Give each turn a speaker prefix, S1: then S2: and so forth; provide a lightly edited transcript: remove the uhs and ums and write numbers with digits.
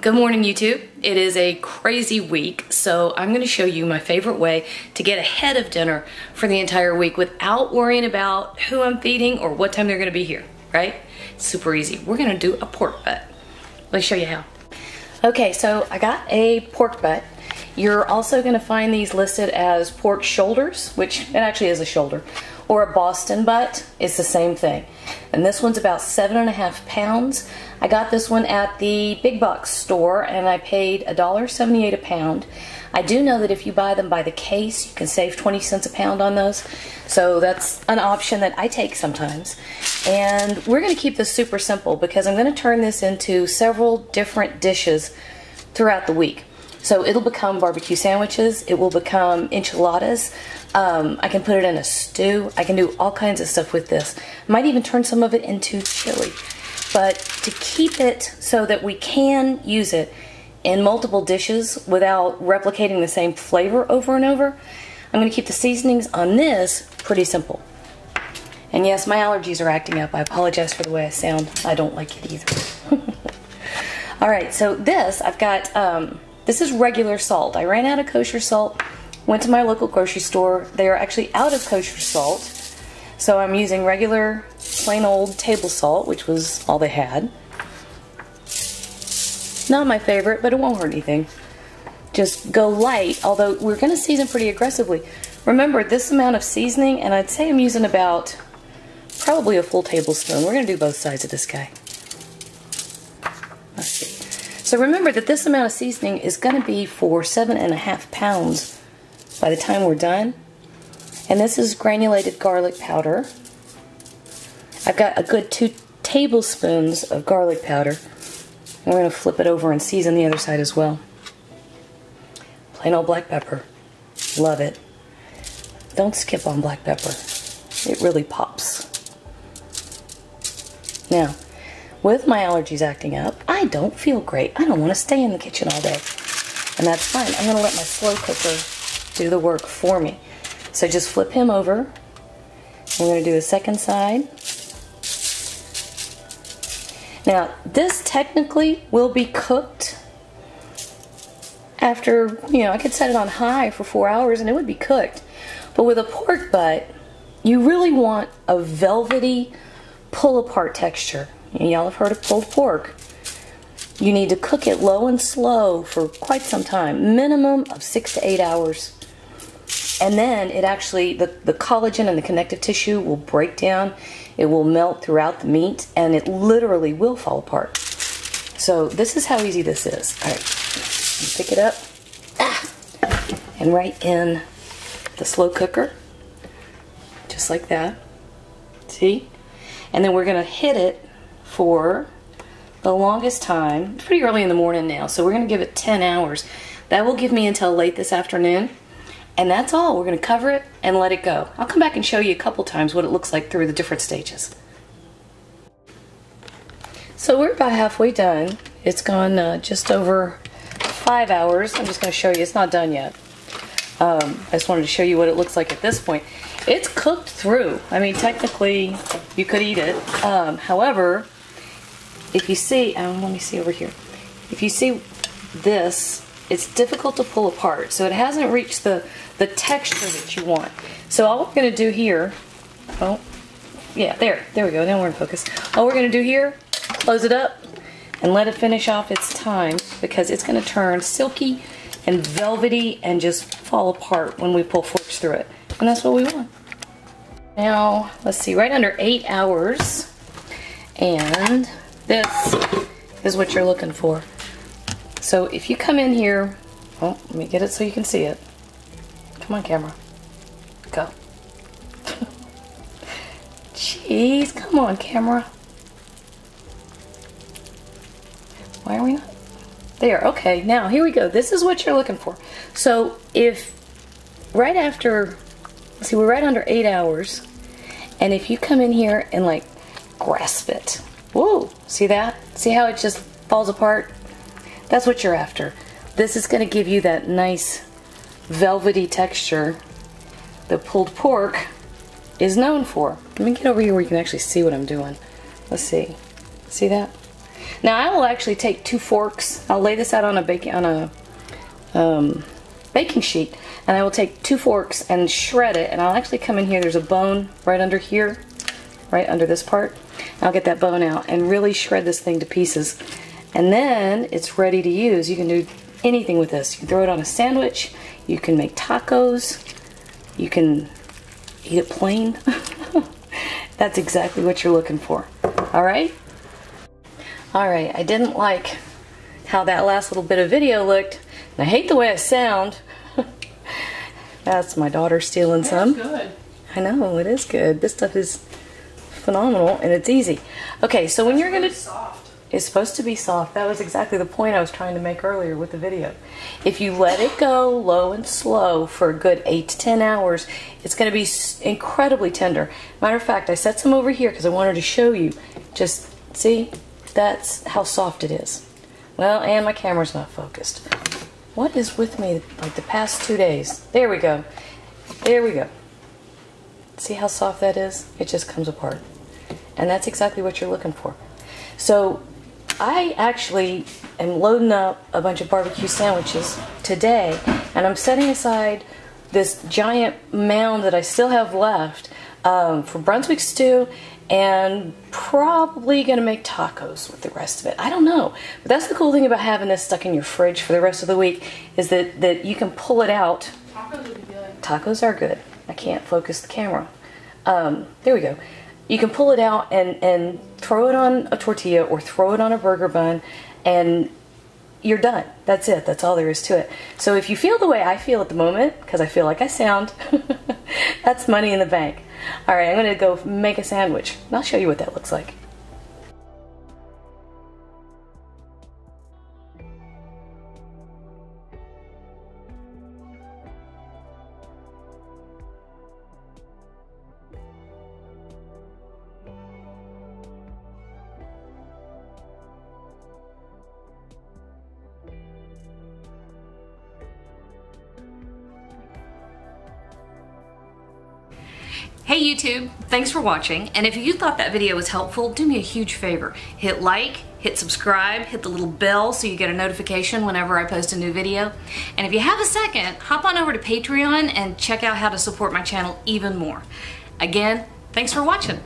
S1: Good morning, YouTube. It is a crazy week, so I'm going to show you my favorite way to get ahead of dinner for the entire week without worrying about who I'm feeding or what time they're going to be here, right? It's super easy. We're going to do a pork butt. Let me show you how. Okay, so I got a pork butt. You're also going to find these listed as pork shoulders, which it actually is a shoulder, or a Boston butt. It's the same thing. And this one's about 7.5 pounds. I got this one at the big box store and I paid $1.78 a pound. I do know that if you buy them by the case, you can save 20 cents a pound on those. So that's an option that I take sometimes. And we're going to keep this super simple because I'm going to turn this into several different dishes throughout the week. So it'll become barbecue sandwiches, it will become enchiladas, I can put it in a stew, I can do all kinds of stuff with this. Might even turn some of it into chili. But to keep it so that we can use it in multiple dishes without replicating the same flavor over and over, I'm going to keep the seasonings on this pretty simple. And yes, my allergies are acting up. I apologize for the way I sound. I don't like it either. Alright, so this, I've got, this is regular salt. I ran out of kosher salt, went to my local grocery store. They are actually out of kosher salt. So I'm using regular, plain old table salt, which was all they had. Not my favorite, but it won't hurt anything. Just go light, although we're going to season pretty aggressively. Remember, this amount of seasoning, and I'd say I'm using about probably a full tablespoon. We're going to do both sides of this guy. Let's see. So remember that this amount of seasoning is going to be for 7.5 pounds by the time we're done. And this is granulated garlic powder. I've got a good 2 tablespoons of garlic powder. And we're going to flip it over and season the other side as well. Plain old black pepper. Love it. Don't skip on black pepper. It really pops. Now, with my allergies acting up, I don't feel great. I don't want to stay in the kitchen all day. And that's fine. I'm going to let my slow cooker do the work for me. So just flip him over. We're going to do the second side. Now, this technically will be cooked after, I could set it on high for 4 hours and it would be cooked. But with a pork butt, you really want a velvety pull-apart texture. Y'all have heard of pulled pork. You need to cook it low and slow for quite some time, minimum of 6 to 8 hours. And then it actually, the collagen and the connective tissue will break down. It will melt throughout the meat and it literally will fall apart. So this is how easy this is. All right, pick it up and right in the slow cooker, just like that. See? And then we're going to hit it for the longest time. It's pretty early in the morning now, so we're going to give it 10 hours. That will give me until late this afternoon. And that's all. We're going to cover it and let it go. I'll come back and show you a couple times what it looks like through the different stages. So we're about halfway done. It's gone just over 5 hours. I'm just going to show you. It's not done yet. I just wanted to show you what it looks like at this point. It's cooked through. I mean, technically, you could eat it. However, if you see, let me see over here. If you see this, it's difficult to pull apart. So it hasn't reached the texture that you want. So all we're going to do here, oh, yeah, there we go. Now we're in focus. All we're going to do here, close it up and let it finish off its time because it's going to turn silky and velvety and just fall apart when we pull forks through it. And that's what we want. Now, let's see, right under 8 hours. And this is what you're looking for. So if you come in here, oh, let me get it so you can see it. Come on, camera. Go. Jeez, come on, camera. Why are we not? There, okay, now here we go. This is what you're looking for. So if right after, let's see, we're right under 8 hours, and if you come in here and like grasp it, whoa, see that? See how it just falls apart? That's what you're after. This is going to give you that nice velvety texture that pulled pork is known for. Let me get over here where you can actually see what I'm doing. Let's see. See that? Now I will actually take 2 forks. I'll lay this out on a baking sheet, and I will take 2 forks and shred it, and I'll actually come in here. There's a bone right under here, right under this part. I'll get that bone out and really shred this thing to pieces, and then it's ready to use. You can do anything with this. You can throw it on a sandwich, you can make tacos, you can eat it plain. That's exactly what you're looking for. Alright? Alright, I didn't like how that last little bit of video looked, and I hate the way I sound. That's my daughter stealing some.
S2: That's good.
S1: I know, it is good. This stuff is phenomenal, and it's easy. Okay, so when you're gonna...
S2: Soft.
S1: It's supposed to be soft. That was exactly the point I was trying to make earlier with the video. If you let it go low and slow for a good 8 to 10 hours, it's going to be incredibly tender. Matter of fact, I set some over here because I wanted to show you. Just see, that's how soft it is. Well, and my camera's not focused. What is with me like the past 2 days? There we go. There we go. See how soft that is? It just comes apart. And that's exactly what you're looking for. So I actually am loading up a bunch of barbecue sandwiches today, and I'm setting aside this giant mound that I still have left for Brunswick stew, and probably gonna make tacos with the rest of it. I don't know, but that's the cool thing about having this stuck in your fridge for the rest of the week, is that you can pull it out.
S2: Tacos would be good.
S1: Tacos are good. I can't focus the camera. There we go. You can pull it out and throw it on a tortilla or throw it on a burger bun, and you're done. That's it. That's all there is to it. So if you feel the way I feel at the moment, because I feel like I sound, that's money in the bank. All right, I'm going to go make a sandwich. I'll show you what that looks like. Hey YouTube, thanks for watching, and if you thought that video was helpful, do me a huge favor. Hit like, hit subscribe, hit the little bell so you get a notification whenever I post a new video. And if you have a second, hop on over to Patreon and check out how to support my channel even more. Again, thanks for watching.